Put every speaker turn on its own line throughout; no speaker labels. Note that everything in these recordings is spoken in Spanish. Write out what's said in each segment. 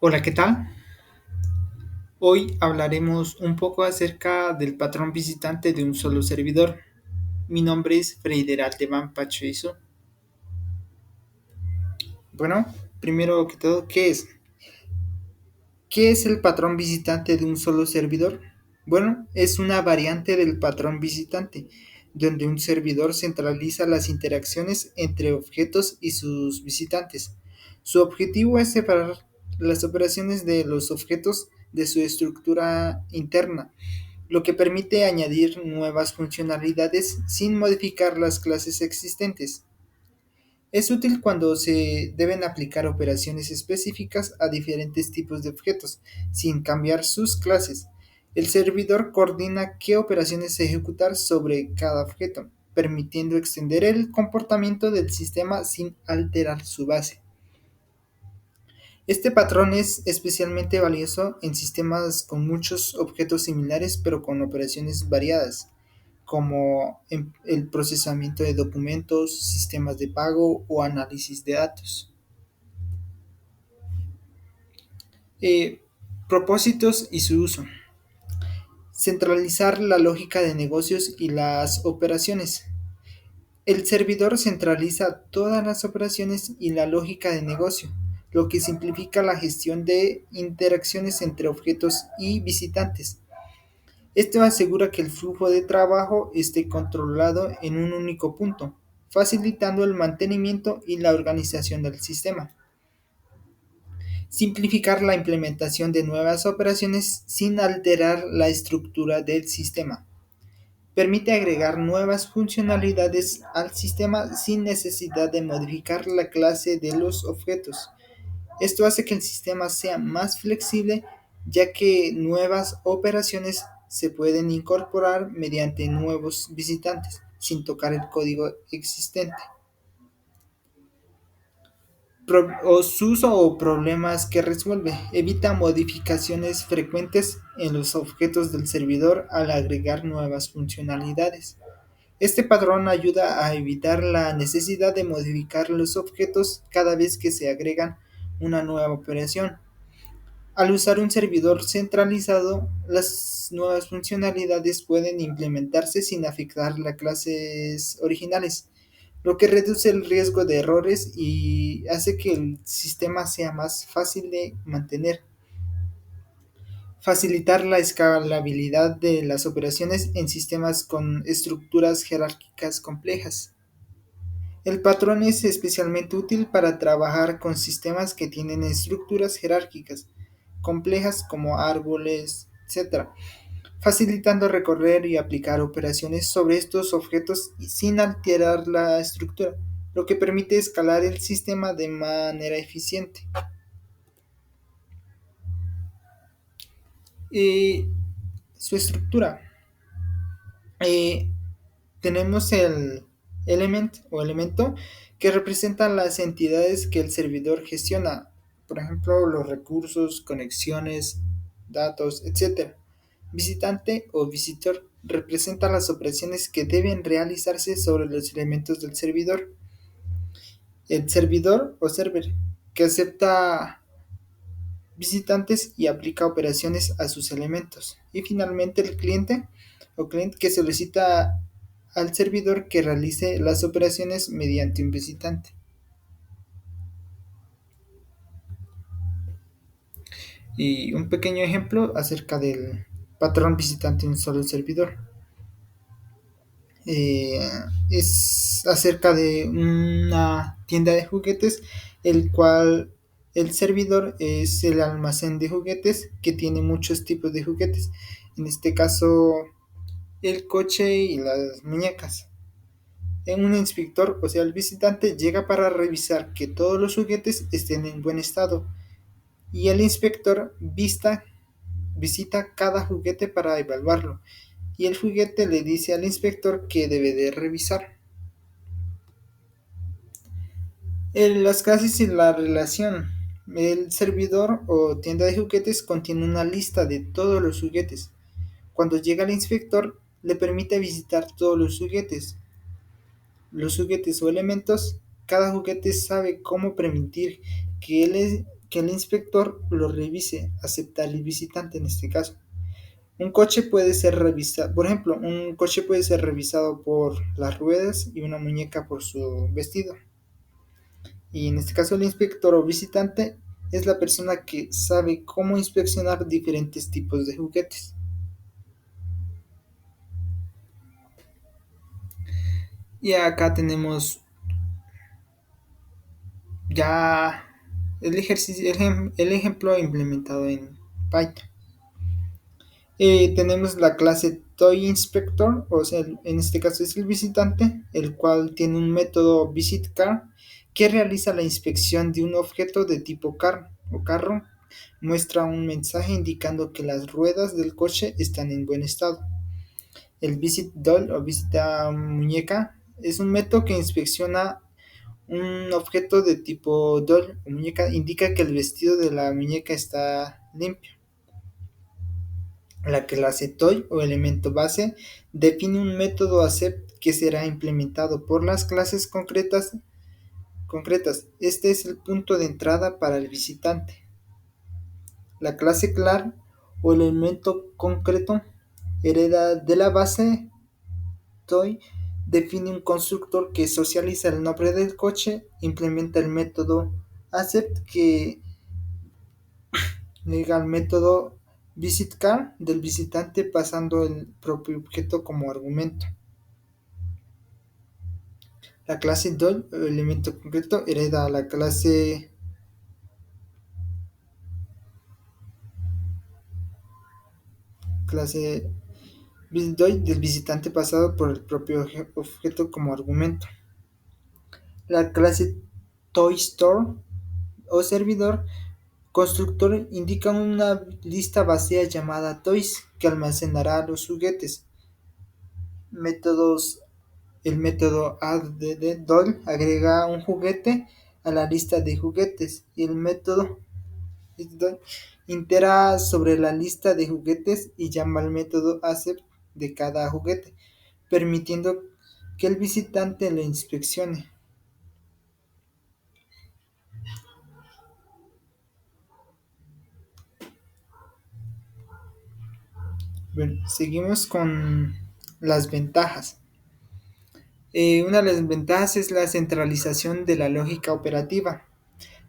Hola, ¿qué tal? Hoy hablaremos un poco acerca del patrón visitante de un solo servidor. Mi nombre es Freider Aldeban Pacheco. Bueno, primero que todo, ¿qué es? ¿Qué es el patrón visitante de un solo servidor? Bueno, es una variante del patrón visitante, donde un servidor centraliza las interacciones entre objetos y sus visitantes. Su objetivo es separar las operaciones de los objetos de su estructura interna, lo que permite añadir nuevas funcionalidades sin modificar las clases existentes. Es útil cuando se deben aplicar operaciones específicas a diferentes tipos de objetos, sin cambiar sus clases. El servidor coordina qué operaciones ejecutar sobre cada objeto, permitiendo extender el comportamiento del sistema sin alterar su base. Este patrón es especialmente valioso en sistemas con muchos objetos similares pero con operaciones variadas, como en el procesamiento de documentos, sistemas de pago o análisis de datos. Eh, Propósitos y su uso. Centralizar la lógica de negocios y las operaciones. El servidor centraliza todas las operaciones y la lógica de negocio, lo que simplifica la gestión de interacciones entre objetos y visitantes. Esto asegura que el flujo de trabajo esté controlado en un único punto, facilitando el mantenimiento y la organización del sistema. Simplificar la implementación de nuevas operaciones sin alterar la estructura del sistema. Permite agregar nuevas funcionalidades al sistema sin necesidad de modificar la clase de los objetos. Esto hace que el sistema sea más flexible, ya que nuevas operaciones se pueden incorporar mediante nuevos visitantes, sin tocar el código existente. O su uso o problemas que resuelve. Evita modificaciones frecuentes en los objetos del servidor al agregar nuevas funcionalidades. Este patrón ayuda a evitar la necesidad de modificar los objetos cada vez que se agregan una nueva operación. Al usar un servidor centralizado, las nuevas funcionalidades pueden implementarse sin afectar las clases originales, lo que reduce el riesgo de errores y hace que el sistema sea más fácil de mantener. Facilitar la escalabilidad de las operaciones en sistemas con estructuras jerárquicas complejas. El patrón es especialmente útil para trabajar con sistemas que tienen estructuras jerárquicas complejas como árboles, etc., facilitando recorrer y aplicar operaciones sobre estos objetos sin alterar la estructura, lo que permite escalar el sistema de manera eficiente. Eh, Su estructura. Eh, Tenemos el element o elemento que representa las entidades que el servidor gestiona, por ejemplo, los recursos, conexiones, datos, etc. Visitante o visitor representa las operaciones que deben realizarse sobre los elementos del servidor. El servidor o server que acepta visitantes y aplica operaciones a sus elementos. Y finalmente el cliente o cliente que solicita al servidor que realice las operaciones mediante un visitante. Y un pequeño ejemplo acerca del patrón visitante en un solo servidor. Eh, es acerca de una tienda de juguetes, el cual el servidor es el almacén de juguetes que tiene muchos tipos de juguetes. En este caso, el coche y las muñecas. En un inspector, o sea, el visitante llega para revisar que todos los juguetes estén en buen estado y el inspector visita cada juguete para evaluarlo y el juguete le dice al inspector que debe de revisar. Las clases y la relación. El servidor o tienda de juguetes contiene una lista de todos los juguetes. Cuando llega el inspector, le permite visitar todos los juguetes o elementos. Cada juguete sabe cómo permitir que que el inspector lo revise, aceptar el visitante en este caso. Un coche puede ser revisado, por ejemplo, un coche puede ser revisado por las ruedas y una muñeca por su vestido. Y en este caso el inspector o visitante es la persona que sabe cómo inspeccionar diferentes tipos de juguetes. Y acá tenemos ya el ejercicio, el ejemplo implementado en Python. Tenemos la clase Toy Inspector, o sea, en este caso es el visitante, el cual tiene un método VisitCar que realiza la inspección de un objeto de tipo car o carro, muestra un mensaje indicando que las ruedas del coche están en buen estado. El Visit Doll o visita muñeca es un método que inspecciona un objeto de tipo doll o muñeca, indica que el vestido de la muñeca está limpio. La clase toy o elemento base define un método accept que será implementado por las clases concretas. Este es el punto de entrada para el visitante. La clase clar o elemento concreto hereda de la base toy, define un constructor que socializa el nombre del coche, implementa el método accept que liga al método visitCar del visitante pasando el propio objeto como argumento. La clase doll, elemento concreto, hereda a la clase doll del visitante pasado por el propio objeto como argumento. La clase toy-store o servidor constructor indica una lista vacía llamada toys que almacenará los juguetes. Métodos. El método addDoll agrega un juguete a la lista de juguetes y el método isDoll itera sobre la lista de juguetes y llama al método accept de cada juguete, permitiendo que el visitante lo inspeccione. Bueno, seguimos con las ventajas. Una de las ventajas es la centralización de la lógica operativa.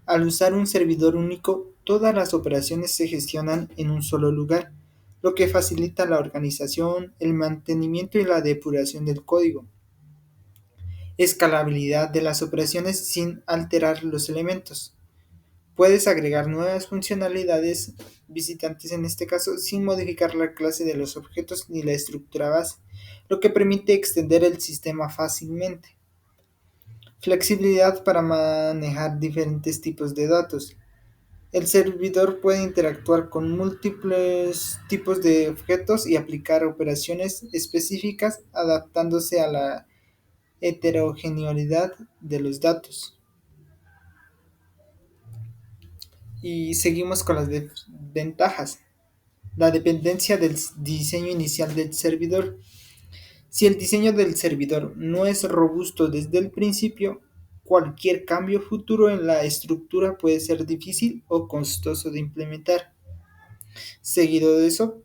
Al usar un servidor único, todas las operaciones se gestionan en un solo lugar, lo que facilita la organización, el mantenimiento y la depuración del código. Escalabilidad de las operaciones sin alterar los elementos. Puedes agregar nuevas funcionalidades visitantes en este caso sin modificar la clase de los objetos ni la estructura base, lo que permite extender el sistema fácilmente. Flexibilidad para manejar diferentes tipos de datos. El servidor puede interactuar con múltiples tipos de objetos y aplicar operaciones específicas adaptándose a la heterogeneidad de los datos. Y seguimos con las ventajas. La dependencia del diseño inicial del servidor. Si el diseño del servidor no es robusto desde el principio, cualquier cambio futuro en la estructura puede ser difícil o costoso de implementar. Seguido de eso,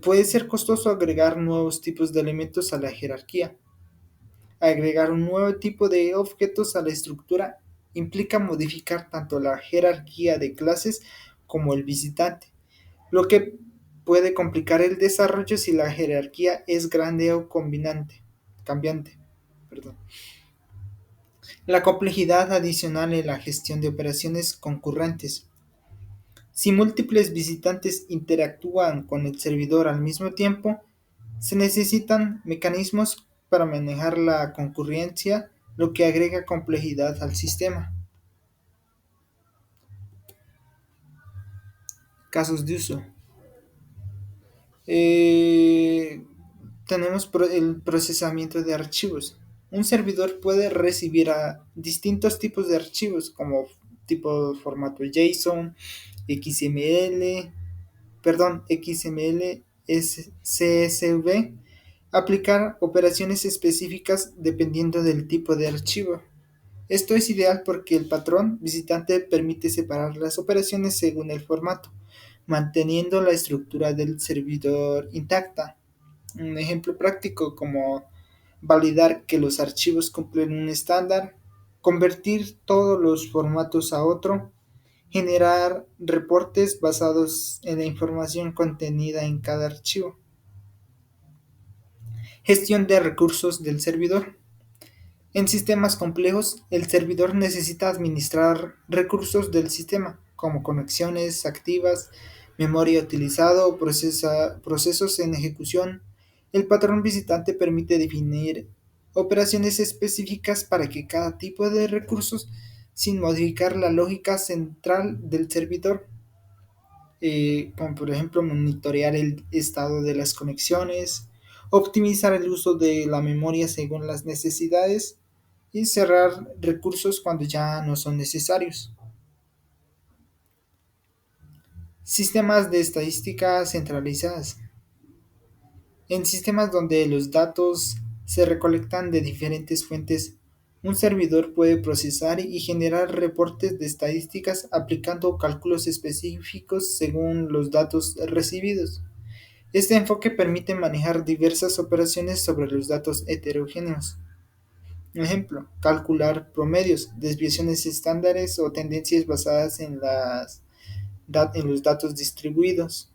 puede ser costoso agregar nuevos tipos de elementos a la jerarquía. Agregar un nuevo tipo de objetos a la estructura implica modificar tanto la jerarquía de clases como el visitante, lo que puede complicar el desarrollo si la jerarquía es grande o cambiante. Perdón. La complejidad adicional en la gestión de operaciones concurrentes. Si múltiples visitantes interactúan con el servidor al mismo tiempo, se necesitan mecanismos para manejar la concurrencia, lo que agrega complejidad al sistema. Casos de uso. Eh, tenemos el procesamiento de archivos. Un servidor puede recibir a distintos tipos de archivos como tipo formato JSON, XML, XML, CSV, aplicar operaciones específicas dependiendo del tipo de archivo. Esto es ideal porque el patrón visitante permite separar las operaciones según el formato, manteniendo la estructura del servidor intacta. Un ejemplo práctico como validar que los archivos cumplen un estándar, convertir todos los formatos a otro, generar reportes basados en la información contenida en cada archivo. Gestión de recursos del servidor. En sistemas complejos, el servidor necesita administrar recursos del sistema, como conexiones activas, memoria utilizada o procesos en ejecución. El patrón visitante permite definir operaciones específicas para que cada tipo de recursos, sin modificar la lógica central del servidor, como por ejemplo monitorear el estado de las conexiones, optimizar el uso de la memoria según las necesidades y cerrar recursos cuando ya no son necesarios. Sistemas de estadística centralizadas. En sistemas donde los datos se recolectan de diferentes fuentes, un servidor puede procesar y generar reportes de estadísticas aplicando cálculos específicos según los datos recibidos. Este enfoque permite manejar diversas operaciones sobre los datos heterogéneos. Ejemplo, calcular promedios, desviaciones estándares o tendencias basadas en los datos distribuidos.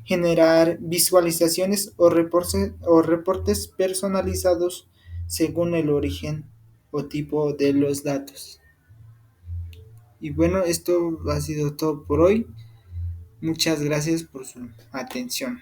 Generar visualizaciones o reportes personalizados según el origen o tipo de los datos. Y bueno, esto ha sido todo por hoy. Muchas gracias por su atención.